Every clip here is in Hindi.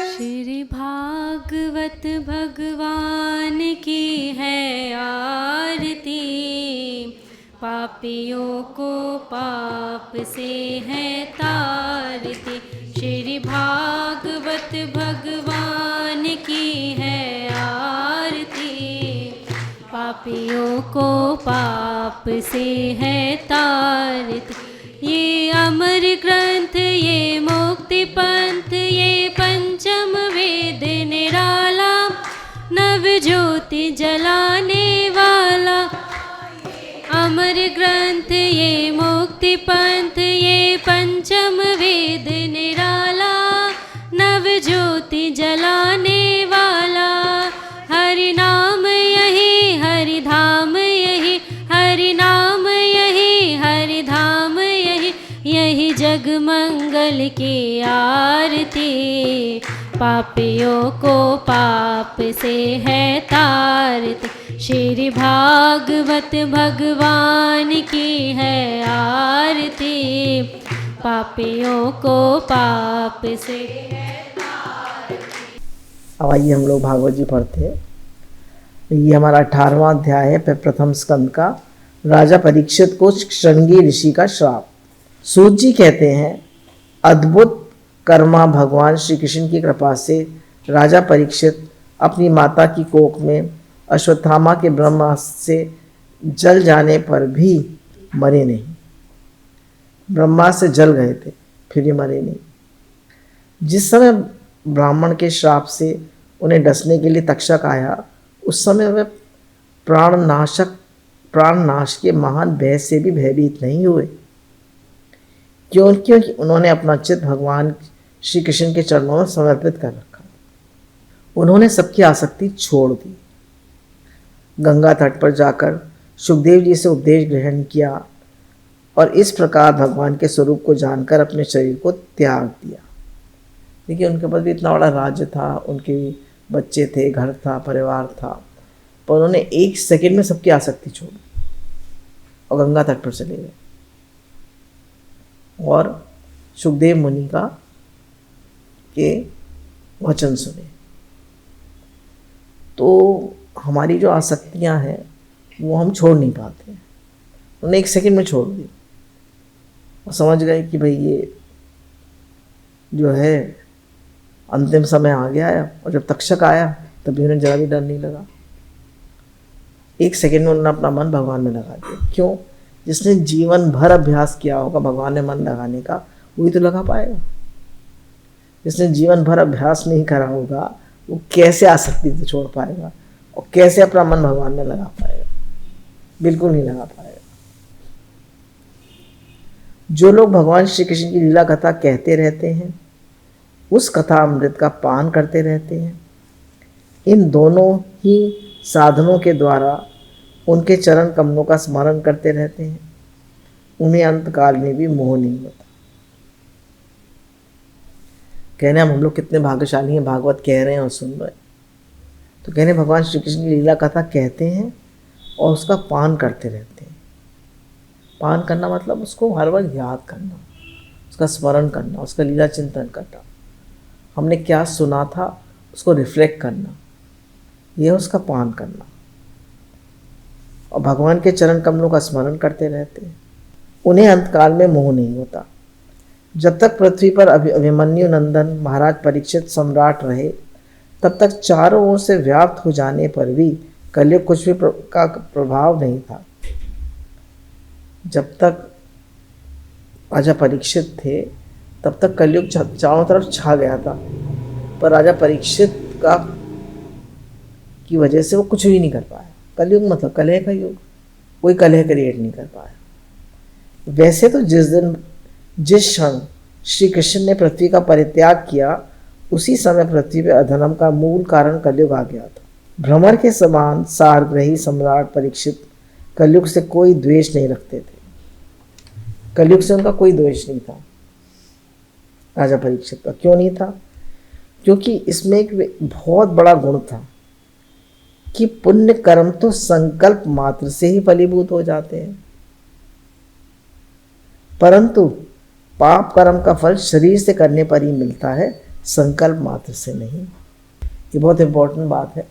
श्री भागवत भगवान की है आरती, पापियों को पाप से है तारती। श्री भागवत भगवान की है आरती, पापियों को पाप से है तारती। ये अमर ग्रंथ, ये मुक्ति पंथ, ये पंचम वेद निराला, नव ज्योति जलाने वाला। अमर ग्रंथ, ये मुक्ति पंथ, ये पंचम वेद निराला, नव ज्योति जलाने वाला। हरि नाम यही, हरि धाम यही, हरि नाम यही, हरि धाम यही, यही जग मंगल की आरती। पापियों को पाप से है तारती, श्री भागवत भगवान की है आरती, पापियों को पाप से है तारती। अब आइए हम लोग भागवत जी पढ़ते हैं। ये हमारा 18वां अध्याय है प्रथम स्कंद का। राजा परीक्षित को श्रृंगी ऋषि का श्राप। सूत जी कहते हैं, अद्भुत कर्मा भगवान श्री कृष्ण की कृपा से राजा परीक्षित अपनी माता की कोख में अश्वत्थामा के ब्रह्मास्त्र से जल जाने पर भी मरे नहीं। ब्रह्मास्त्र से जल गए थे, फिर भी मरे नहीं। जिस समय ब्राह्मण के श्राप से उन्हें डसने के लिए तक्षक आया, उस समय वे प्राण नाश के महान भय से भी भयभीत नहीं हुए। क्योंकि उन्होंने अपना चित्त भगवान श्री कृष्ण के चरणों में समर्पित कर रखा। उन्होंने सबकी आसक्ति छोड़ दी। गंगा तट पर जाकर सुखदेव जी से उपदेश ग्रहण किया और इस प्रकार भगवान के स्वरूप को जानकर अपने शरीर को त्याग दिया। देखिए, उनके पास भी इतना बड़ा राज्य था, उनके बच्चे थे, घर था, परिवार था, पर उन्होंने एक सेकंड में सबकी आसक्ति छोड़ दी और गंगा तट पर चले गए और सुखदेव मुनि का के वचन सुने। तो हमारी जो आसक्तियां हैं वो हम छोड़ नहीं पाते हैं। उन्होंने एक सेकंड में छोड़ दी और समझ गए कि भाई ये जो है अंतिम समय आ गया है। और जब तक्षक आया तभी उन्हें जरा भी डर नहीं लगा। एक सेकंड में उन्होंने अपना मन भगवान में लगा दिया। क्यों? जिसने जीवन भर अभ्यास किया होगा भगवान में मन लगाने का, वही तो लगा पाएगा। जिसने जीवन भर अभ्यास नहीं करा होगा, वो कैसे आसक्ति से छोड़ पाएगा और कैसे अपना मन भगवान में लगा पाएगा? बिल्कुल नहीं लगा पाएगा। जो लोग भगवान श्री कृष्ण की लीला कथा कहते रहते हैं, उस कथा अमृत का पान करते रहते हैं, इन दोनों ही साधनों के द्वारा उनके चरण कमलों का स्मरण करते रहते हैं, उन्हें अंतकाल में भी मोह नहीं होता। कहने हम लोग कितने भाग्यशाली हैं, भागवत कह रहे हैं और सुन रहे हैं। तो कहने भगवान श्री कृष्ण की लीला कथा कहते हैं और उसका पान करते रहते हैं। पान करना मतलब उसको हर वक्त याद करना, उसका स्मरण करना, उसका लीला चिंतन करना, हमने क्या सुना था उसको रिफ्लेक्ट करना, यह उसका पान करना। और भगवान के चरण कमलों का स्मरण करते रहते हैं, उन्हें अंतकाल में मोह नहीं होता। जब तक पृथ्वी पर अभिमन्यु नंदन महाराज परीक्षित सम्राट रहे, तब तक चारों ओर से व्याप्त हो जाने पर भी कलयुग कुछ भी का प्रभाव नहीं था। जब तक राजा परीक्षित थे तब तक कलयुग चारों तरफ छा गया था, पर राजा परीक्षित की वजह से वो कुछ भी नहीं कर पाया। कलयुग मतलब कलह का युग, कोई कलह क्रिएट नहीं कर पाया। वैसे तो जिस क्षण श्री कृष्ण ने पृथ्वी का परित्याग किया, उसी समय पृथ्वी पर अधर्म का मूल कारण कलयुग आ गया था। भ्रमर के समान सारग्रही सम्राट परीक्षित कलयुग से कोई द्वेष नहीं रखते थे। कलयुग से उनका कोई द्वेष नहीं था राजा परीक्षित का। क्यों नहीं था? क्योंकि इसमें एक बहुत बड़ा गुण था कि पुण्य कर्म तो संकल्प मात्र से ही फलीभूत हो जाते हैं। परंतु पाप कर्म का फल शरीर से करने पर ही मिलता है, संकल्प मात्र से नहीं। ये बहुत इम्पोर्टेंट बात है।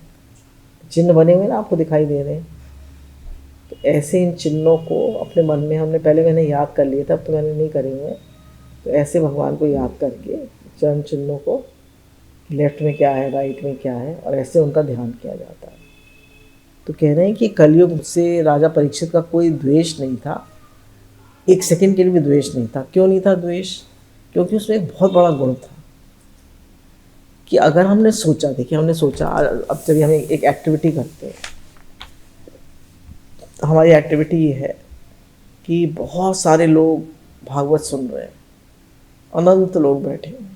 चिन्ह बने हुए ना आपको दिखाई दे रहे हैं, तो ऐसे इन चिन्हों को अपने मन में मैंने याद कर लिए थे, अब तो मैंने नहीं करे हुए। तो ऐसे भगवान को याद करके चरण चिन्हों को, लेफ्ट में क्या है, राइट में क्या है, और ऐसे उनका ध्यान किया जाता है। तो कह रहे हैं कि कलयुग से राजा परीक्षित का कोई द्वेष नहीं था, एक सेकंड के लिए भी द्वेष नहीं था। क्यों नहीं था द्वेष? क्योंकि उसमें एक बहुत बड़ा गुण था कि अगर हमने सोचा, देखिए हमने सोचा, अब जब हम एक एक्टिविटी करते हैं, तो हमारी एक्टिविटी ये है कि बहुत सारे लोग भागवत सुन रहे हैं, अनंत लोग बैठे हैं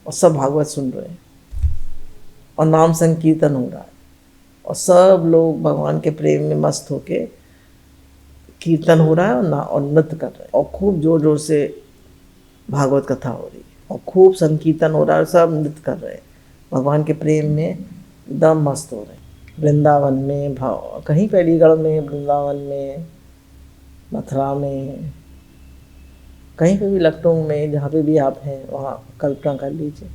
और सब भागवत सुन रहे हैं और नाम संकीर्तन हो रहा है और सब लोग भगवान के प्रेम में मस्त होके कीर्तन हो रहा है और नृत्य कर रहे हैं और खूब जोर जोर से भागवत कथा हो रही है और खूब संकीर्तन हो रहा है और सब नृत्य कर रहे हैं, भगवान के प्रेम में एकदम मस्त हो रहे हैं। वृंदावन में, कहीं पे अलीगढ़ में, वृंदावन में, मथुरा में, कहीं पे भी, लखनऊ में, जहाँ पे भी आप हैं वहाँ कल्पना कर लीजिए,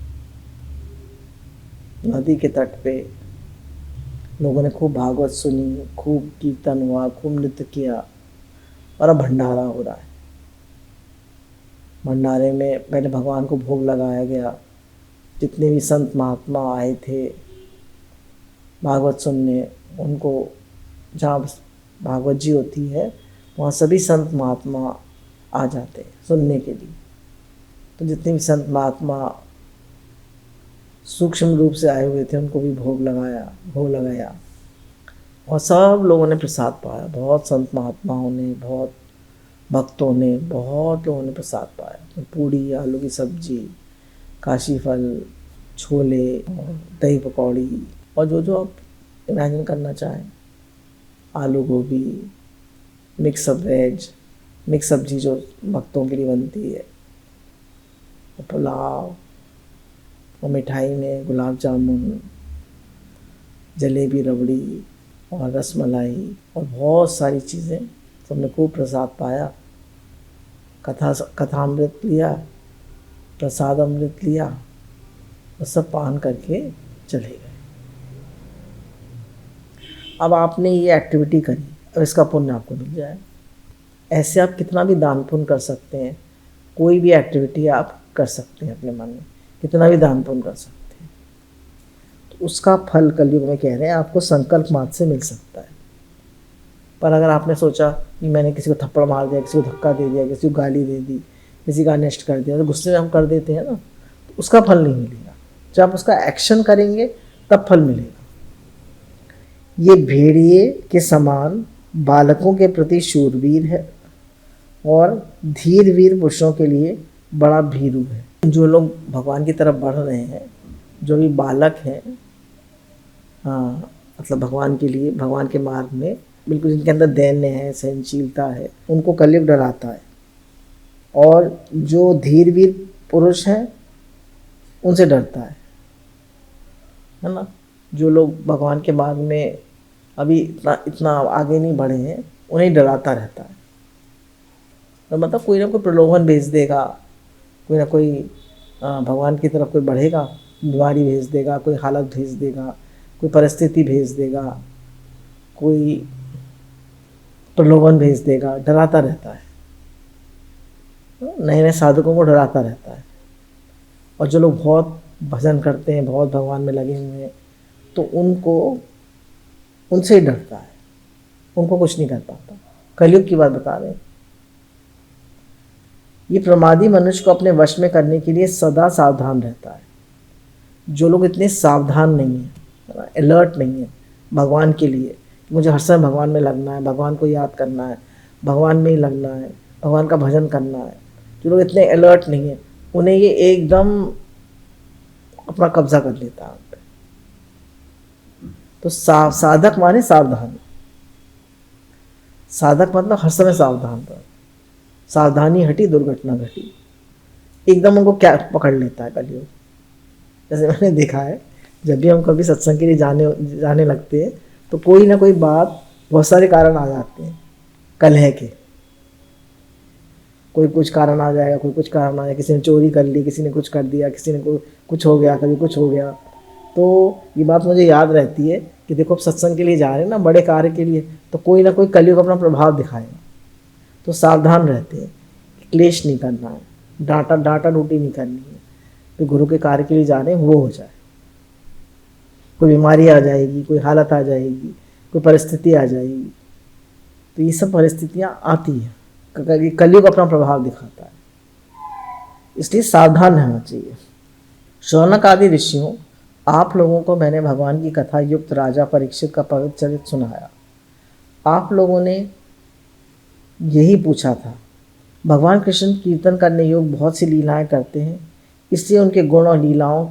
नदी के तट पे लोगों ने खूब भागवत सुनी, खूब कीर्तन हुआ, खूब नृत्य किया और अब भंडारा हो रहा है। भंडारे में पहले भगवान को भोग लगाया गया, जितने भी संत महात्मा आए थे भागवत सुनने, उनको, जहाँ भागवत जी होती है वहाँ सभी संत महात्मा आ जाते हैं सुनने के लिए। तो जितने भी संत महात्मा सूक्ष्म रूप से आए हुए थे उनको भी भोग लगाया और सब लोगों ने प्रसाद पाया। बहुत संत महात्माओं ने, बहुत भक्तों ने, बहुत लोगों ने प्रसाद पाया। पूड़ी, आलू की सब्जी, काशी फल, छोले, दही पकौड़ी और जो आप इमेजिन करना चाहें, आलू गोभी, मिक्स वेज, मिक्स सब्जी जो भक्तों के लिए बनती है, पुलाव और मिठाई में गुलाब जामुन, जलेबी, रबड़ी और रसमलाई और बहुत सारी चीज़ें, सबने खूब प्रसाद पाया। कथामृत लिया, प्रसाद अमृत लिया और सब पान करके चले गए। अब आपने ये एक्टिविटी करी, अब इसका पुण्य आपको मिल जाए। ऐसे आप कितना भी दान पुण्य कर सकते हैं, कोई भी एक्टिविटी आप कर सकते हैं अपने मन में, कितना भी दान पुण्य कर सकते हैं, तो उसका फल कलयुग में कह रहे हैं आपको संकल्प मात्र से मिल सकता है। पर अगर आपने सोचा कि मैंने किसी को थप्पड़ मार दिया, किसी को धक्का दे दिया, किसी को गाली दे दी, किसी का अनिष्ट कर दिया, तो गुस्से में हम कर देते हैं ना, तो उसका फल नहीं मिलेगा। जब आप उसका एक्शन करेंगे तब फल मिलेगा। ये भेड़िए के समान बालकों के प्रति शूरवीर है और धीर वीर पुरुषों के लिए बड़ा भीरू है। जो लोग भगवान की तरफ बढ़ रहे हैं, जो भी बालक हैं, मतलब भगवान के लिए, भगवान के मार्ग में बिल्कुल जिनके अंदर दैन्य है, सहनशीलता है, उनको कलयुग डराता है। और जो धीर वीर पुरुष हैं उनसे डरता है ना। जो लोग भगवान के मार्ग में अभी इतना आगे नहीं बढ़े हैं, उन्हें डराता रहता है। तो मतलब कोई ना कोई प्रलोभन भेज देगा, कोई ना कोई भगवान की तरफ कोई बढ़ेगा, बीमारी भेज देगा, कोई हालत भेज देगा, कोई परिस्थिति भेज देगा, कोई प्रलोभन भेज देगा, डराता रहता है। नए नए साधकों को डराता रहता है। और जो लोग बहुत भजन करते हैं, बहुत भगवान में लगे हुए हैं, तो उनसे ही डरता है, उनको कुछ नहीं कर पाता। कलयुग की बात बता रहे हैं। ये प्रमादी मनुष्य को अपने वश में करने के लिए सदा सावधान रहता है। जो लोग इतने सावधान नहीं हैं, अलर्ट नहीं है भगवान के लिए, मुझे हर समय भगवान में लगना है, भगवान को याद करना है, भगवान में ही लगना है, भगवान का भजन करना है, जो लोग इतने अलर्ट नहीं है, उन्हें ये एकदम अपना कब्जा कर लेता है। तो साधक माने सावधान। साधक मतलब हर समय सावधान रहो। सावधानी हटी दुर्घटना घटी। एकदम उनको क्या पकड़ लेता है कलयुग। जैसे मैंने देखा है, जब भी हम कभी सत्संग के लिए जाने लगते हैं तो कोई ना कोई बात, बहुत सारे कारण आ जाते हैं कलह के। कोई कुछ कारण आ जाएगा, कोई कुछ कारण आ जाएगा, किसी ने चोरी कर ली, किसी ने कुछ कर दिया, किसी ने कुछ हो गया, कभी कुछ हो गया। तो ये बात मुझे याद रहती है कि देखो, अब सत्संग के लिए जा रहे हैं ना, बड़े कार्य के लिए, तो कोई ना कोई कलयुग अपना प्रभाव दिखाएगा। तो सावधान रहते हैं, क्लेश नहीं करना है, डांटा डूटी नहीं करनी है। तो गुरु के कार्य के लिए जा रहे हैं, वो हो जाए। कोई बीमारी आ जाएगी, कोई हालत आ जाएगी, कोई परिस्थिति आ जाएगी, तो ये सब परिस्थितियाँ आती हैं, कलयुग अपना प्रभाव दिखाता है, इसलिए सावधान रहना चाहिए। शौनक आदि ऋषियों, आप लोगों को मैंने भगवान की कथा युक्त राजा परीक्षित का पवित्र चरित्र सुनाया। आप लोगों ने यही पूछा था। भगवान कृष्ण कीर्तन करने योग्य बहुत सी लीलाएं करते हैं, इसलिए उनके गुण और लीलाओं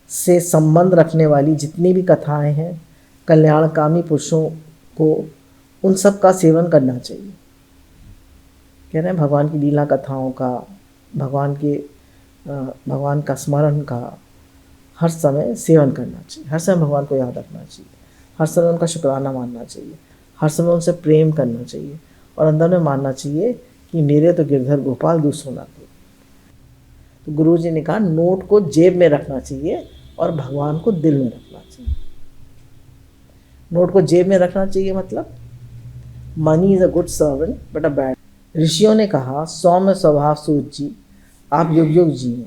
से संबंध रखने वाली जितनी भी कथाएं हैं, कल्याणकामी पुरुषों को उन सब का सेवन करना चाहिए। कह रहे हैं भगवान की लीला कथाओं का, भगवान का स्मरण का हर समय सेवन करना चाहिए, हर समय भगवान को याद रखना चाहिए, हर समय उनका शुक्राना मानना चाहिए, हर समय उनसे प्रेम करना चाहिए, और अंदर में मानना चाहिए कि मेरे तो गिरधर गोपाल दूसरों ना दो। तो गुरु जी ने कहा नोट को जेब में रखना चाहिए और भगवान को दिल में रखना चाहिए। नोट को जेब में रखना चाहिए मतलब money is a good servant but a bad. ऋषियों ने कहा सौम्य स्वभाव सूत जी, आप युग युग जिए,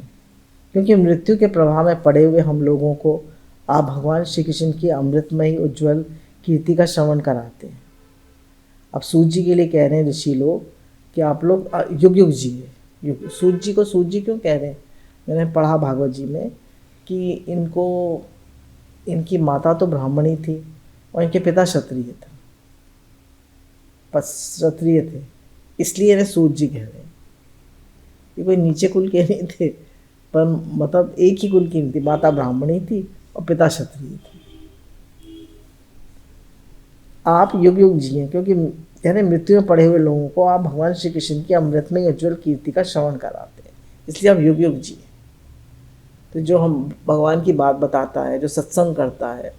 क्योंकि मृत्यु के प्रभाव में पड़े हुए हम लोगों को आप भगवान श्री कृष्ण की अमृतमयी उज्ज्वल कीर्ति का श्रवण कराते हैं। अब सूत जी के लिए कह रहे हैं ऋषि लोग कि आप लोग युग युग जिए। सूत जी को सूत जी क्यों कह रहे हैं? मैंने पढ़ा भागवत जी में कि इनकी माता तो ब्राह्मणी थी और इनके पिता क्षत्रिय थे, इसलिए इन्हें सूत जी कह रहे हैं। ये कोई नीचे कुल के नहीं थे, पर मतलब एक ही कुल की नहीं थी, माता ब्राह्मणी थी और पिता क्षत्रिय थे। आप युग युग जिए, क्योंकि यानी मृत्यु में पड़े हुए लोगों को आप भगवान श्री कृष्ण की अमृतमय उज्ज्वल कीर्ति का श्रवण कराते हैं, इसलिए आप युग युग जिए। तो जो हम भगवान की बात बताता है, जो सत्संग करता है,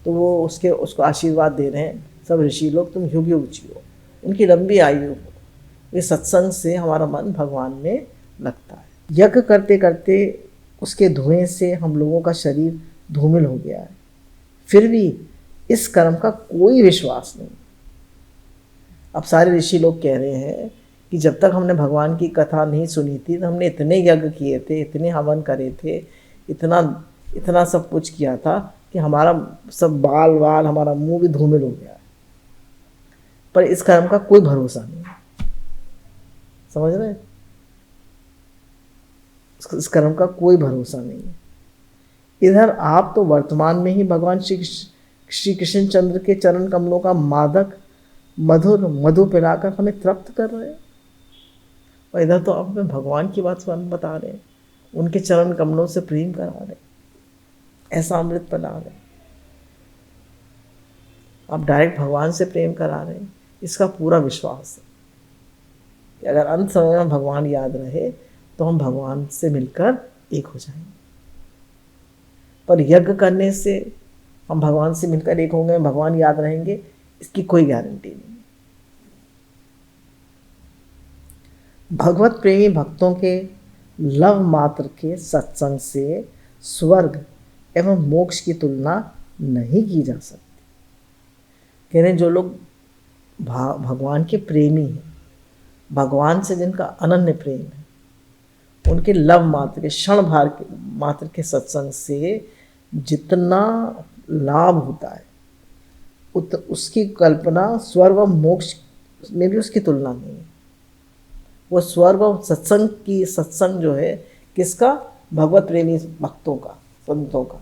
तो वो उसको आशीर्वाद दे रहे हैं सब ऋषि लोग, तुम युग युग जियो, उनकी लंबी आयु हो। इस सत्संग से हमारा मन भगवान में लगता है। यज्ञ करते करते उसके धुएं से हम लोगों का शरीर धूमिल हो गया है, फिर भी इस कर्म का कोई विश्वास नहीं। अब सारे ऋषि लोग कह रहे हैं कि जब तक हमने भगवान की कथा नहीं सुनी थी तो हमने इतने यज्ञ किए थे, इतने हवन करे थे, इतना सब कुछ किया था कि हमारा सब बाल हमारा मुंह भी धूमिल हो गया है, पर इस कर्म का कोई भरोसा नहीं है। समझ रहे हैं? इस कर्म का कोई भरोसा नहीं है। इधर आप तो वर्तमान में ही भगवान श्री कृष्ण चंद्र के चरण कमलों का मादक मधुर मधु पिलाकर हमें तृप्त कर रहे हैं, और इधर तो आप हमें भगवान की बात बता रहे हैं, उनके चरण कमलों से प्रेम करा रहे हैं, ऐसा अमृत पिला रहे हैं। आप डायरेक्ट भगवान से प्रेम करा रहे हैं, इसका पूरा विश्वास है कि अगर अंत समय में भगवान याद रहे तो हम भगवान से मिलकर एक हो जाएंगे। पर यज्ञ करने से हम भगवान से मिलकर एक होंगे, भगवान याद रहेंगे, इसकी कोई गारंटी नहीं। भगवत प्रेमी भक्तों के लव मात्र के सत्संग से स्वर्ग एवं मोक्ष की तुलना नहीं की जा सकती। कह रहे हैं जो लोग भगवान के प्रेमी हैं, भगवान से जिनका अनन्य प्रेम है, उनके लव मात्र के क्षण मात्र के सत्संग से जितना लाभ होता है उसकी कल्पना स्वर्ग और मोक्ष में भी उसकी तुलना नहीं है। वो स्वर्ग और सत्संग जो है किसका? भगवत प्रेमी भक्तों का, संतों का।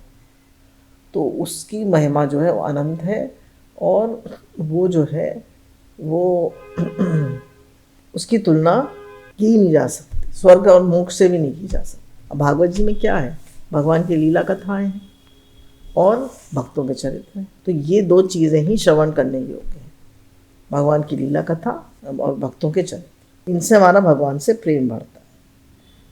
तो उसकी महिमा जो है वो अनंत है, और वो जो है वो उसकी तुलना की नहीं जा सकती, स्वर्ग और मोक्ष से भी नहीं की जा सकती। अब भागवत जी में क्या है? भगवान की लीला कथाएं हैं और भक्तों के चरित्र हैं। तो ये दो चीज़ें ही श्रवण करने योग्य हैं, भगवान की लीला कथा और भक्तों के चरित्र। इनसे हमारा भगवान से प्रेम बढ़ता है।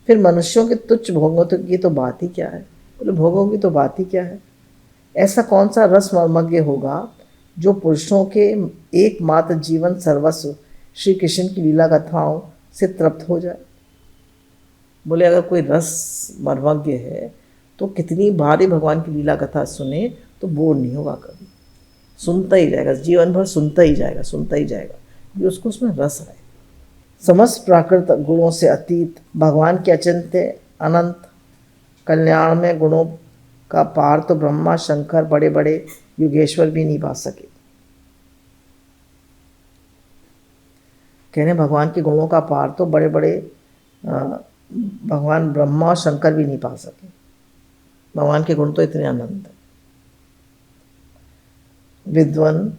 फिर मनुष्यों के तुच्छ भोगों की तो बात ही क्या है? बोले भोगों की तो बात ही क्या है? ऐसा कौन सा रस मर्मज्ञ होगा जो पुरुषों के एकमात्र जीवन सर्वस्व श्री कृष्ण की लीला कथाओं से तृप्त हो जाए। बोले अगर कोई रस मर्मज्ञ है तो कितनी बार ही भगवान की लीला कथा सुने तो बोर नहीं होगा कभी, सुनता ही जाएगा, जीवन भर सुनता ही जाएगा, सुनता ही जाएगा, कि उसको उसमें रस आए। समस्त प्राकृत गुणों से अतीत भगवान के अचिंत्य अनंत कल्याण में गुणों का पार तो ब्रह्मा शंकर बड़े बड़े युगेश्वर भी नहीं पा सके। कहने भगवान के गुणों का पार तो बड़े बड़े भगवान ब्रह्मा और शंकर भी नहीं पा सके। भगवान के गुण तो इतने अनंत है। विद्वान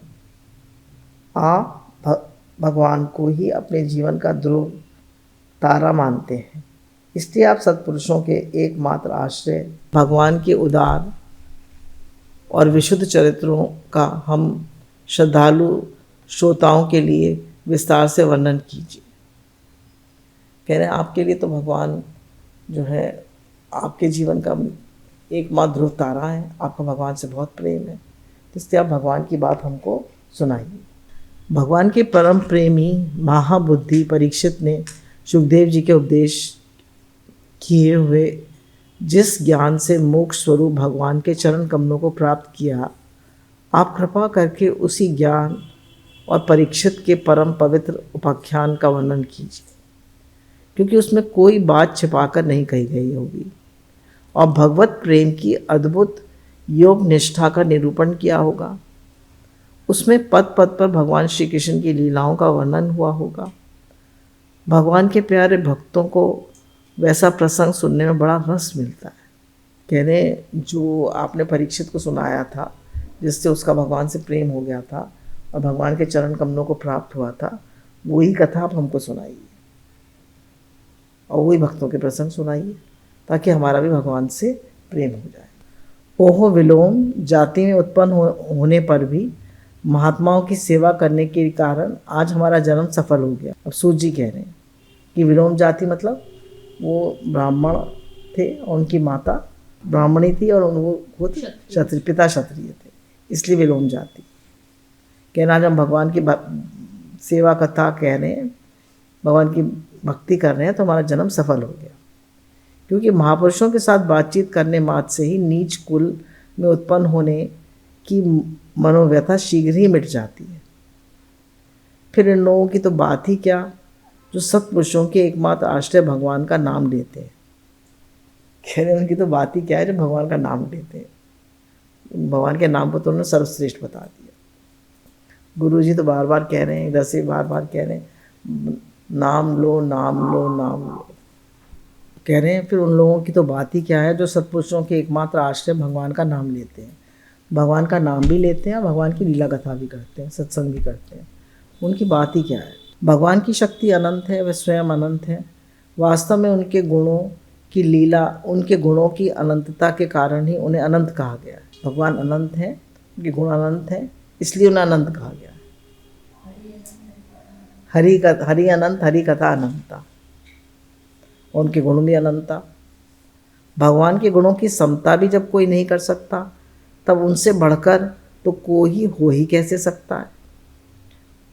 भगवान को ही अपने जीवन का ध्रुव तारा मानते हैं। इसलिए आप सत्पुरुषों के एकमात्र आश्रय भगवान के उदार और विशुद्ध चरित्रों का हम श्रद्धालु श्रोताओं के लिए विस्तार से वर्णन कीजिए। कह रहे हैं आपके लिए तो भगवान जो है आपके जीवन का एकमात्र ध्रुव तारा है, आपका भगवान से बहुत प्रेम है, इसलिए आप भगवान की बात हमको सुनाइए। भगवान के परम प्रेमी महाबुद्धि परीक्षित ने सुखदेव जी के उपदेश किए हुए जिस ज्ञान से मोक्ष स्वरूप भगवान के चरण कमलों को प्राप्त किया, आप कृपा करके उसी ज्ञान और परीक्षित के परम पवित्र उपाख्यान का वर्णन कीजिए, क्योंकि उसमें कोई बात छिपाकर नहीं कही गई होगी और भगवत प्रेम की अद्भुत योग निष्ठा का निरूपण किया होगा। उसमें पद पद पर भगवान श्री कृष्ण की लीलाओं का वर्णन हुआ होगा। भगवान के प्यारे भक्तों को वैसा प्रसंग सुनने में बड़ा रस मिलता है। कह रहे जो आपने परीक्षित को सुनाया था, जिससे उसका भगवान से प्रेम हो गया था और भगवान के चरण कमलों को प्राप्त हुआ था, वही कथा आप हमको सुनाइए और वही भक्तों के प्रसंग सुनाइए, ताकि हमारा भी भगवान से प्रेम हो जाए। ओहो विलोम जाति में उत्पन्न होने पर भी महात्माओं की सेवा करने के कारण आज हमारा जन्म सफल हो गया। अब सूत जी कह रहे हैं कि विलोम जाति मतलब वो ब्राह्मण थे और उनकी माता ब्राह्मणी थी और वो खुद क्षत्रिय, पिता क्षत्रिय थे, इसलिए विलोम जाति। कहना आज हम भगवान की सेवा कथा कह रहे हैं, भगवान की भक्ति कर रहे हैं, तो हमारा जन्म सफल हो गया। क्योंकि महापुरुषों के साथ बातचीत करने मात्र से ही नीच कुल में उत्पन्न होने की मनोव्यथा शीघ्र ही मिट जाती है। फिर इन लोगों की तो बात ही क्या, जो सत्पुरुषों के एकमात्र आश्रय भगवान का नाम लेते हैं। कह रहे उनकी तो बात ही क्या है, जो भगवान का नाम लेते हैं। भगवान के नाम को तो उन्होंने सर्वश्रेष्ठ बता दिया। गुरु जी तो बार बार कह रहे हैं, इधर से बार बार कह रहे हैं, नाम लो नाम लो नाम लो। कह रहे हैं फिर उन लोगों की तो बात ही क्या है, जो सत्पुरुषों के एकमात्र आश्रय भगवान का नाम लेते हैं। भगवान का नाम भी लेते हैं, भगवान की लीला कथा भी करते हैं, सत्संग भी करते हैं। उनकी बात ही क्या है। भगवान की शक्ति अनंत है, वह स्वयं अनंत है। वास्तव में उनके गुणों की लीला, उनके गुणों की अनंतता के कारण ही उन्हें अनंत कहा गया है। भगवान अनंत हैं, उनके गुण अनंत हैं, इसलिए उन्हें अनंत कहा गया है। हरि अनंत, हरि कथा अनंता, उनके गुण भी अनंता। भगवान के गुणों की समता भी जब कोई नहीं कर सकता, तब उनसे बढ़कर तो कोई हो ही कैसे सकता है।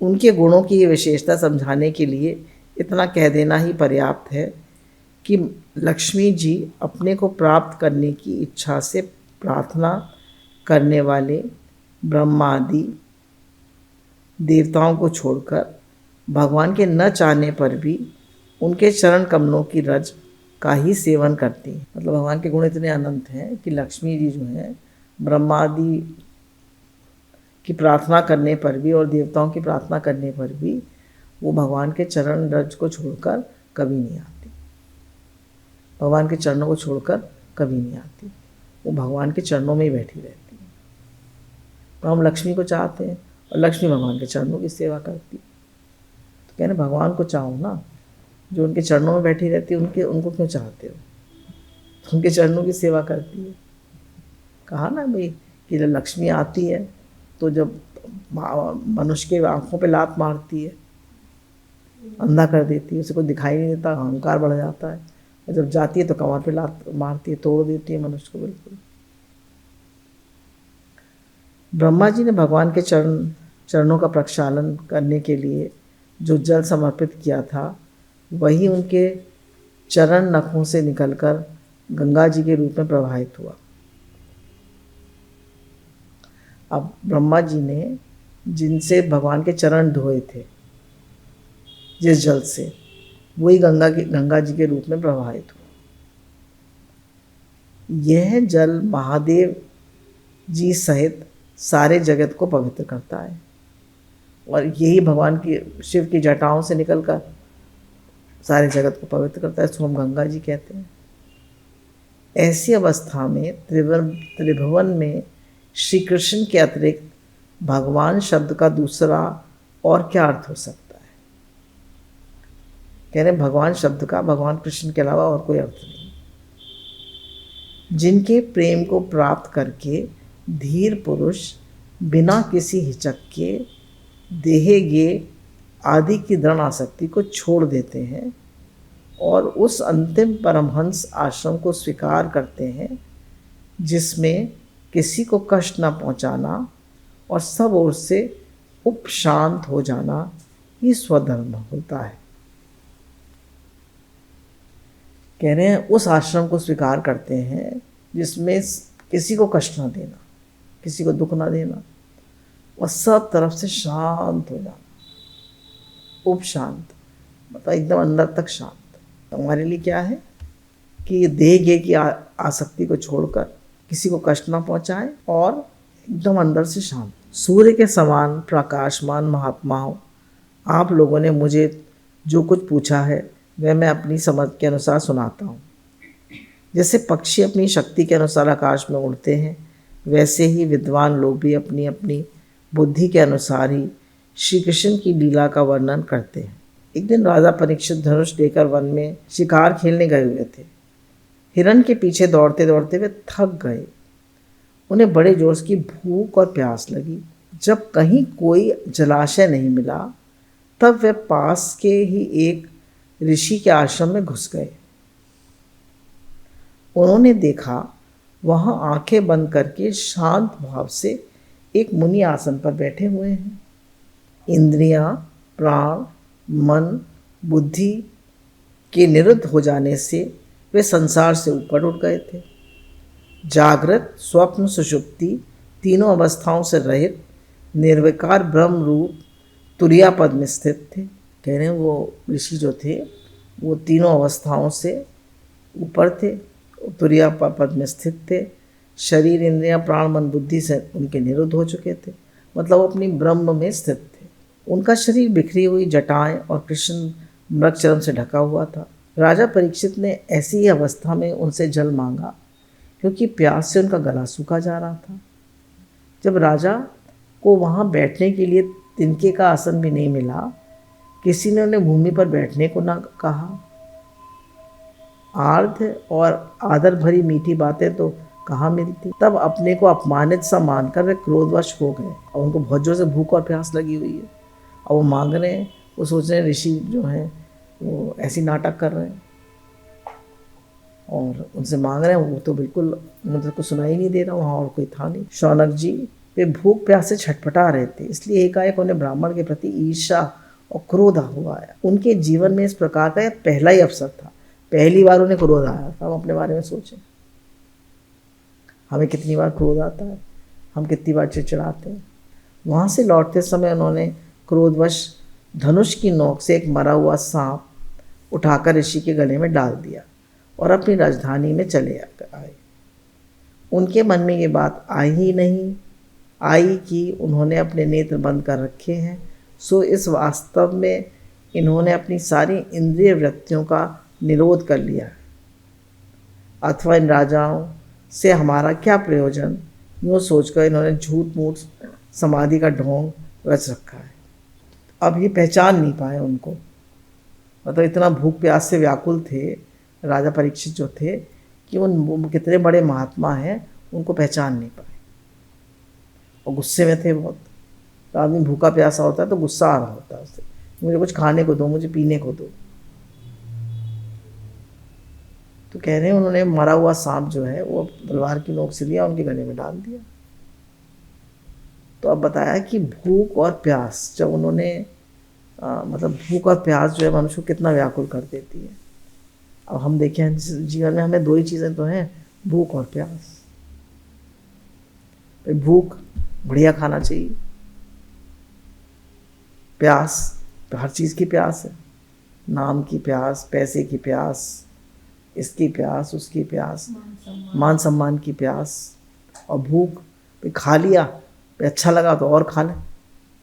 उनके गुणों की ये विशेषता समझाने के लिए इतना कह देना ही पर्याप्त है कि लक्ष्मी जी अपने को प्राप्त करने की इच्छा से प्रार्थना करने वाले ब्रह्मा आदि देवताओं को छोड़कर भगवान के न चाहने पर भी उनके चरण कमलों की रज का ही सेवन करती हैं। मतलब भगवान के गुण इतने अनंत हैं कि लक्ष्मी जी जो हैं ब्रह्मा आदि की प्रार्थना करने पर भी और देवताओं की प्रार्थना करने पर भी वो भगवान के चरण रज को छोड़कर कभी नहीं आती। भगवान के चरणों को छोड़कर कभी नहीं आती, वो भगवान के चरणों में ही बैठी रहती है। तो हम लक्ष्मी को चाहते हैं और लक्ष्मी भगवान के चरणों की सेवा करती है। तो कहने भगवान को चाहो ना, जो उनके चरणों में बैठी रहती है, उनको क्यों चाहते हो? तो उनके चरणों की सेवा करती है। कहा ना भाई कि जब लक्ष्मी आती है तो जब मनुष्य के आंखों पे लात मारती है, अंधा कर देती है, उसे कुछ दिखाई नहीं देता, अहंकार बढ़ जाता है, और जब जाती है तो कमर पे लात मारती है, तोड़ देती है मनुष्य को बिल्कुल। ब्रह्मा जी ने भगवान के चरणों का प्रक्षालन करने के लिए जो जल समर्पित किया था, वही उनके चरण नखों से निकलकर गंगा जी के रूप में प्रवाहित हुआ। अब ब्रह्मा जी ने जिनसे भगवान के चरण धोए थे जिस जल से, वही गंगा जी के रूप में प्रवाहित हुआ। यह जल महादेव जी सहित सारे जगत को पवित्र करता है और यही भगवान की शिव की जटाओं से निकलकर सारे जगत को पवित्र करता है। इसको हम गंगा जी कहते हैं। ऐसी अवस्था में त्रिभुवन में श्री कृष्ण के अतिरिक्त भगवान शब्द का दूसरा और क्या अर्थ हो सकता है? कह रहे भगवान शब्द का भगवान कृष्ण के अलावा और कोई अर्थ नहीं। जिनके प्रेम को प्राप्त करके धीर पुरुष बिना किसी हिचक के देहे गे आदि की दृढ़ आसक्ति को छोड़ देते हैं और उस अंतिम परमहंस आश्रम को स्वीकार करते हैं जिसमें किसी को कष्ट न पहुंचाना और सब ओर से उपशांत हो जाना ही स्वधर्म होता है। कह रहे हैं उस आश्रम को स्वीकार करते हैं जिसमें किसी को कष्ट न देना, किसी को दुख न देना और सब तरफ से शांत हो जाना। उपशांत मतलब एकदम अंदर तक शांत। तो हमारे लिए क्या है कि देह गे की आसक्ति को छोड़कर किसी को कष्ट न पहुंचाए और एकदम अंदर से शांत। सूर्य के समान प्रकाशमान महात्माओं, आप लोगों ने मुझे जो कुछ पूछा है वह मैं अपनी समझ के अनुसार सुनाता हूँ। जैसे पक्षी अपनी शक्ति के अनुसार आकाश में उड़ते हैं, वैसे ही विद्वान लोग भी अपनी अपनी बुद्धि के अनुसार ही श्री कृष्ण की लीला का वर्णन करते हैं। एक दिन राजा परीक्षित धनुष लेकर वन में शिकार खेलने गए हुए थे। हिरण के पीछे दौड़ते दौड़ते वे थक गए। उन्हें बड़े जोर की भूख और प्यास लगी। जब कहीं कोई जलाशय नहीं मिला तब वे पास के ही एक ऋषि के आश्रम में घुस गए। उन्होंने देखा वहाँ आंखें बंद करके शांत भाव से एक मुनि आसन पर बैठे हुए हैं। इंद्रियां, प्राण, मन, बुद्धि के निरुद्ध हो जाने से वे संसार से ऊपर उठ गए थे। जागृत, स्वप्न, सुषुप्ति तीनों अवस्थाओं से रहित निर्विकार ब्रह्म रूप तुरिया पद में स्थित थे। कह रहे हैं वो ऋषि जो थे वो तीनों अवस्थाओं से ऊपर थे, तुरिया पद में स्थित थे। शरीर, इंद्रियां, प्राण, मन, बुद्धि से उनके निरुद्ध हो चुके थे, मतलब वो अपनी ब्रह्म में स्थित थे। उनका शरीर बिखरी हुई जटाएं और कृष्ण मृगचर्म से ढका हुआ था। राजा परीक्षित ने ऐसी ही अवस्था में उनसे जल मांगा क्योंकि प्यास से उनका गला सूखा जा रहा था। जब राजा को वहाँ बैठने के लिए तिनके का आसन भी नहीं मिला, किसी ने उन्हें भूमि पर बैठने को ना कहा। आर्ध और आदर भरी मीठी बातें तो कहाँ मिलती। तब अपने को अपमानित सा मानकर वे क्रोधवश हो गए और उनको बहुत जोर से भूख और प्यास लगी हुई है और वो मांग रहे हैं। वो सोच रहे हैं ऋषि जो हैं वो ऐसी नाटक कर रहे हैं और उनसे मांग रहे हैं, वो तो बिल्कुल उन्हें कुछ सुनाई नहीं दे रहा, वहाँ और कोई था नहीं। शौनक जी वे भूख प्यास से छटपटा रहे थे, इसलिए एकाएक उन्हें ब्राह्मण के प्रति ईर्ष्या और क्रोध हुआ है। उनके जीवन में इस प्रकार का यह पहला ही अवसर था, पहली बार उन्हें क्रोध आया था। हम अपने बारे में सोचें, हमें कितनी बार क्रोध आता है, हम कितनी बार चिड़चिड़ाते हैं। वहाँ से लौटते समय उन्होंने क्रोधवश धनुष की नोक से एक मरा हुआ सांप उठाकर ऋषि के गले में डाल दिया और अपनी राजधानी में चले आए। उनके मन में ये बात आई कि उन्होंने अपने नेत्र बंद कर रखे हैं, सो इस वास्तव में इन्होंने अपनी सारी इंद्रिय वृत्तियों का निरोध कर लिया, अथवा इन राजाओं से हमारा क्या प्रयोजन, यूँ सोचकर इन्होंने झूठ मूठ समाधि का ढोंग रच रखा है। अब ये पहचान नहीं पाए उनको, मतलब इतना भूख प्यास से व्याकुल थे राजा परीक्षित जो थे कि उन कितने बड़े महात्मा हैं उनको पहचान नहीं पाए और गुस्से में थे बहुत। तो आदमी भूखा प्यासा होता है तो गुस्सा आ रहा होता है उससे, मुझे कुछ खाने को दो, मुझे पीने को दो। तो कह रहे हैं उन्होंने मरा हुआ सांप जो है वो तलवार की नोक से लिया, उनके गले में डाल दिया। तो अब बताया कि भूख और प्यास जब उन्होंने मतलब भूख और प्यास जो है मनुष्य को कितना व्याकुल कर देती है। अब हम देखें जीवन में हमें दो ही चीज़ें तो हैं, भूख और प्यास। भूख, बढ़िया खाना चाहिए। प्यास, तो हर चीज़ की प्यास है, नाम की प्यास, पैसे की प्यास, इसकी प्यास, उसकी प्यास, मान सम्मान की प्यास। और भूख, पे खा लिया, पे अच्छा लगा तो और खा ले,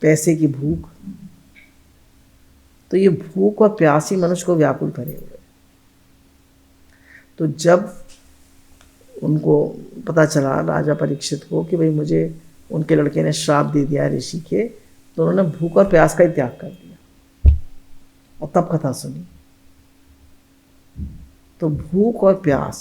पैसे की भूख। तो ये भूख और प्यास ही मनुष्य को व्याकुल करे हुए। तो जब उनको पता चला राजा परीक्षित को कि भाई मुझे उनके लड़के ने श्राप दे दिया ऋषि के, तो उन्होंने भूख और प्यास का ही त्याग कर दिया और तब कथा सुनी। तो भूख और प्यास,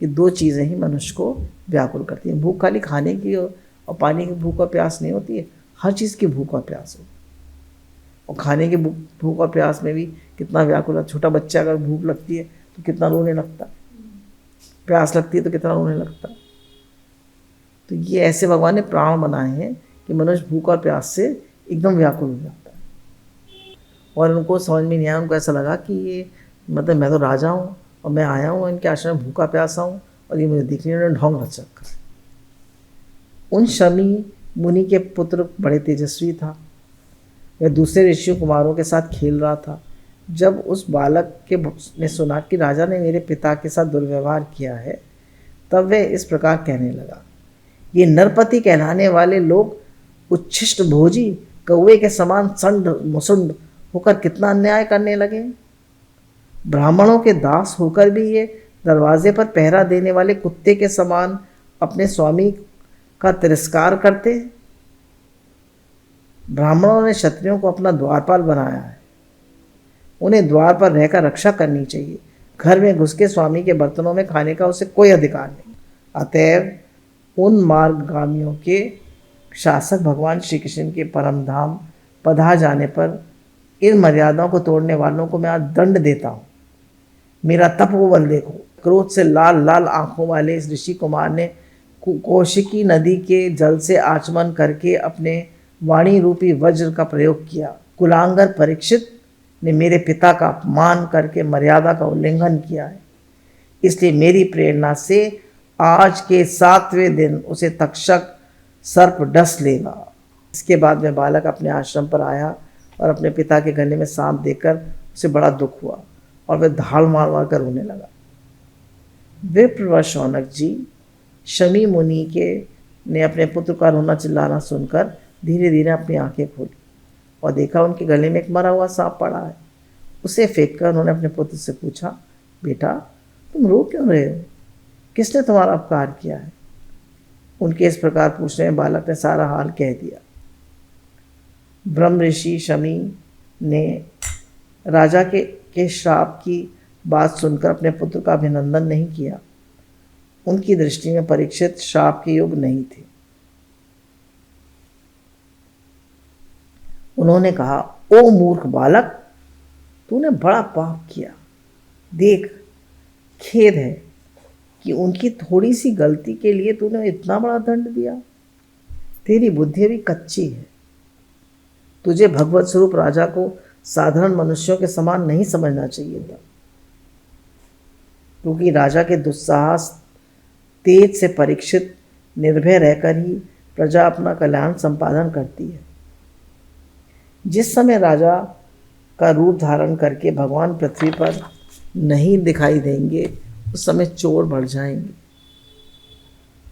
ये दो चीज़ें ही मनुष्य को व्याकुल करती हैं। भूख खाली खाने की और पानी की भूख और प्यास नहीं होती है, हर चीज़ की भूख और प्यास होती है। और खाने की भूख और प्यास में भी कितना व्याकुल है। छोटा बच्चा अगर भूख लगती है तो कितना रोने लगता है, प्यास लगती है तो कितना रोने लगता है। तो ये ऐसे भगवान ने प्राण बनाए हैं कि मनुष्य भूख और प्यास से एकदम व्याकुल हो जाता है। और उनको समझ में नहीं आया, उनको ऐसा लगा कि ये मतलब मैं तो राजा हूँ और मैं आया हूँ इनके आश्रम में भूखा प्यासा हूँ और ये मुझे दिखने में ढोंग रच रखा है। उन शमी मुनि के पुत्र बड़े तेजस्वी था, वह दूसरे ऋषि कुमारों के साथ खेल रहा था। जब उस बालक के ने सुना कि राजा ने मेरे पिता के साथ दुर्व्यवहार किया है, तब वह इस प्रकार कहने लगा, ये नरपति कहलाने वाले लोग उच्छिष्ट भोजी कौवे के समान संड मुसुंड होकर कितना अन्याय करने लगे। ब्राह्मणों के दास होकर भी ये दरवाजे पर पहरा देने वाले कुत्ते के समान अपने स्वामी का तिरस्कार करते। ब्राह्मणों ने क्षत्रियों को अपना द्वारपाल बनाया है, उन्हें द्वार पर रहकर रक्षा करनी चाहिए। घर में घुस के स्वामी के बर्तनों में खाने का उसे कोई अधिकार नहीं। अतएव उन मार्गगामियों के शासक भगवान श्री कृष्ण के परम धाम पधार जाने पर इन मर्यादाओं को तोड़ने वालों को मैं आज दंड देता हूँ। मेरा तपोबल देखो। क्रोध से लाल लाल आंखों वाले इस ऋषि कुमार ने कौशिकी नदी के जल से आचमन करके अपने वाणी रूपी वज्र का प्रयोग किया। कुलांगर परीक्षित ने मेरे पिता का अपमान करके मर्यादा का उल्लंघन किया है, इसलिए मेरी प्रेरणा से आज के 7वें दिन उसे तक्षक सर्प डस लेगा। इसके बाद में बालक अपने आश्रम पर आया और अपने पिता के गले में सांप देकर उसे बड़ा दुख हुआ और वह धाड़ मार मार कर रोने लगा। विप्र शौनक जी शमी मुनि के ने अपने पुत्र का रोना चिल्लाना सुनकर धीरे धीरे अपनी आंखें खोली और देखा उनके गले में एक मरा हुआ सांप पड़ा है। उसे फेंक कर उन्होंने अपने पुत्र से पूछा, बेटा तुम रो क्यों रहे हो, किसने तुम्हारा अपकार किया है। उनके इस प्रकार पूछने में बालक ने सारा हाल कह दिया। ब्रह्म ऋषि शमी ने राजा के श्राप की बात सुनकर अपने पुत्र का अभिनंदन नहीं किया। उनकी दृष्टि में परीक्षित श्राप के योग्य नहीं थे। उन्होंने कहा, ओ मूर्ख बालक, तूने बड़ा पाप किया। देख, खेद है कि उनकी थोड़ी सी गलती के लिए तूने इतना बड़ा दंड दिया। तेरी बुद्धि अभी कच्ची है। तुझे भगवत स्वरूप राजा को साधारण मनुष्यों के समान नहीं समझना चाहिए था, क्योंकि राजा के दुस्साहस तेज से परीक्षित निर्भय रहकर ही प्रजा अपना कल्याण संपादन करती है। जिस समय राजा का रूप धारण करके भगवान पृथ्वी पर नहीं दिखाई देंगे, उस समय चोर बढ़ जाएंगे।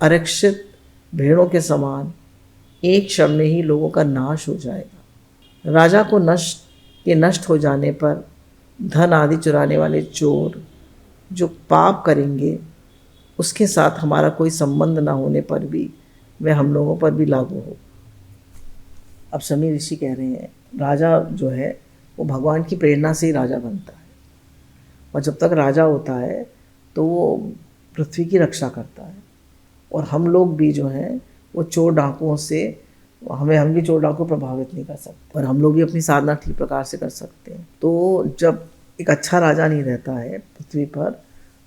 आरक्षित भेड़ों के समान एक क्षण में ही लोगों का नाश हो जाएगा। राजा को नष्ट हो जाने पर धन आदि चुराने वाले चोर जो पाप करेंगे, उसके साथ हमारा कोई संबंध ना होने पर भी वह हम लोगों पर भी लागू हो। अब शमी ऋषि कह रहे हैं, राजा जो है वो भगवान की प्रेरणा से ही राजा बनता है, और जब तक राजा होता है तो वो पृथ्वी की रक्षा करता है। और हम लोग भी जो हैं वो चोर डाकुओं से हम भी चोर डाकू प्रभावित नहीं कर सकते, और हम लोग भी अपनी साधना ठीक प्रकार से कर सकते हैं। तो जब एक अच्छा राजा नहीं रहता है पृथ्वी पर,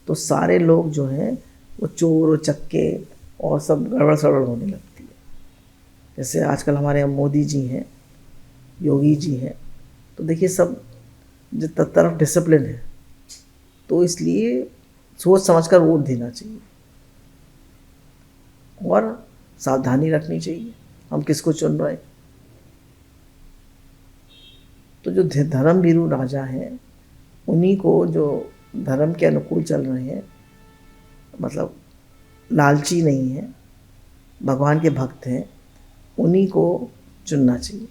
तो सारे लोग जो हैं वो चोर और चक्के और सब गड़बड़ सड़बड़ होने लगती है। जैसे आजकल हमारे यहाँ मोदी जी हैं, योगी जी हैं, तो देखिए सब तरफ डिसिप्लिन है, तो इसलिए सोच समझकर वोट देना चाहिए और सावधानी रखनी चाहिए हम किसको चुन रहे हैं। तो जो धर्म भीरू राजा हैं उन्हीं को, जो धर्म के अनुकूल चल रहे हैं, मतलब लालची नहीं है, भगवान के भक्त हैं, उन्हीं को चुनना चाहिए।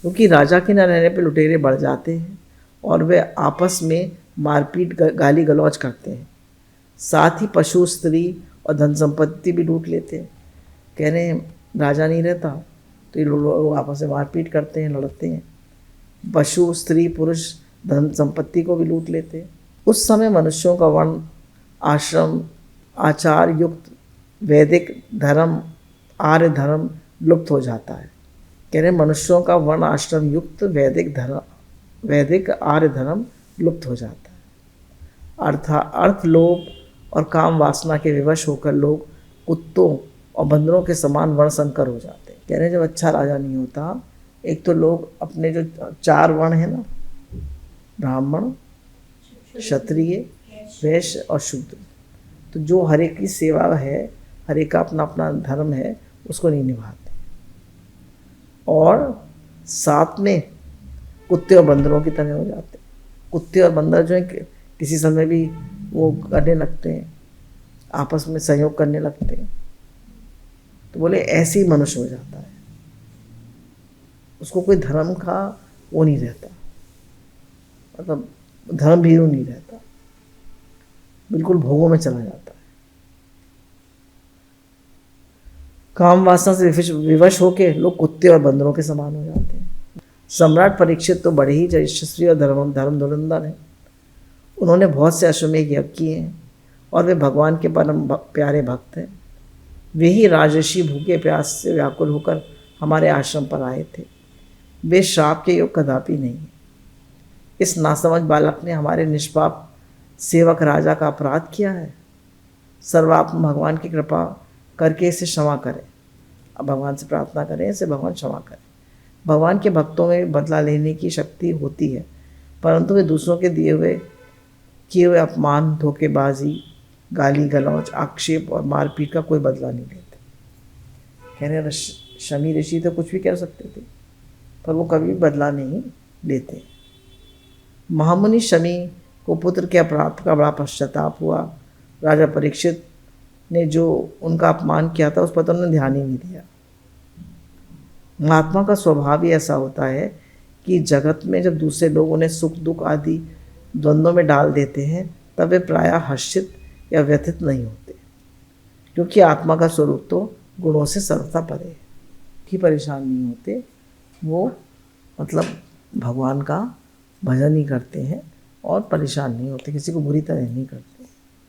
क्योंकि राजा के न रहने पे लुटेरे बढ़ जाते हैं और वे आपस में मारपीट गाली गलौज करते हैं, साथ ही पशु, स्त्री और धन संपत्ति भी लूट लेते हैं। कह रहे हैं राजा नहीं रहता तो ये लोग आपस में मारपीट करते हैं, लड़ते हैं, पशु, स्त्री, पुरुष, धन संपत्ति को भी लूट लेते हैं। उस समय मनुष्यों का वर्ण आश्रम आचार युक्त वैदिक धर्म आर्य धर्म लुप्त हो जाता है। कह रहे मनुष्यों का वर्ण आश्रम युक्त वैदिक आर्य धर्म लुप्त हो जाता है। अर्थ लोभ और काम वासना के विवश होकर लोग कुत्तों और बंदरों के समान वर्ण संकर हो जाते हैं। कह रहे जब अच्छा राजा नहीं होता, एक तो लोग अपने जो 4 वर्ण है ना, ब्राह्मण, क्षत्रिय, वैश्य और शूद्र, तो जो हर एक की सेवा है, हर एक का अपना अपना धर्म है, उसको नहीं निभाते। और साथ में कुत्ते और बंदरों की तरह हो जाते। कुत्ते और बंदर जो है किसी समय भी वो करने लगते हैं, आपस में सहयोग करने लगते हैं। तो बोले ऐसे ही मनुष्य हो जाता है, उसको कोई धर्म का वो नहीं रहता, मतलब धर्म भीरू नहीं रहता, बिल्कुल भोगों में चला जाता है। काम वासना से विवश होके लोग कुत्ते और बंदरों के समान हो जाते हैं। सम्राट परीक्षित तो बड़े ही यशस्वी और धर्म धुरंधर हैं। उन्होंने बहुत से अश्वमेध यज्ञ किए हैं और वे भगवान के परम प्यारे भक्त हैं। वे ही राजर्षि भूखे प्यास से व्याकुल होकर हमारे आश्रम पर आए थे। वे श्राप के योग कदापि नहीं। इस नासमझ बालक ने हमारे निष्पाप सेवक राजा का अपराध किया है। सर्वात्म भगवान की कृपा करके इसे क्षमा करें। अब भगवान से प्रार्थना करें, इसे भगवान क्षमा करें। भगवान के भक्तों में बदला लेने की शक्ति होती है, परंतु वे दूसरों के किए हुए अपमान, धोखेबाजी, गाली गलौज, आक्षेप और मारपीट का कोई बदला नहीं लेते। कह रहे शमी ऋषि तो कुछ भी कह सकते थे, पर वो कभी बदला नहीं लेते। महामुनि शमी को पुत्र के अपराध का बड़ा पश्चाताप हुआ। राजा परीक्षित ने जो उनका अपमान किया था उस पर तो उन्होंने ध्यान ही नहीं दिया। महात्मा का स्वभाव ही ऐसा होता है कि जगत में जब दूसरे लोग उन्हें सुख दुख आदि द्वंद्वों में डाल देते हैं, तब वे प्रायः हर्षित या व्यथित नहीं होते, क्योंकि आत्मा का स्वरूप तो गुणों से सर्वथा परे है। कि परेशान नहीं होते, वो मतलब भगवान का भजन ही करते हैं और परेशान नहीं होते, किसी को बुरी तरह नहीं करते।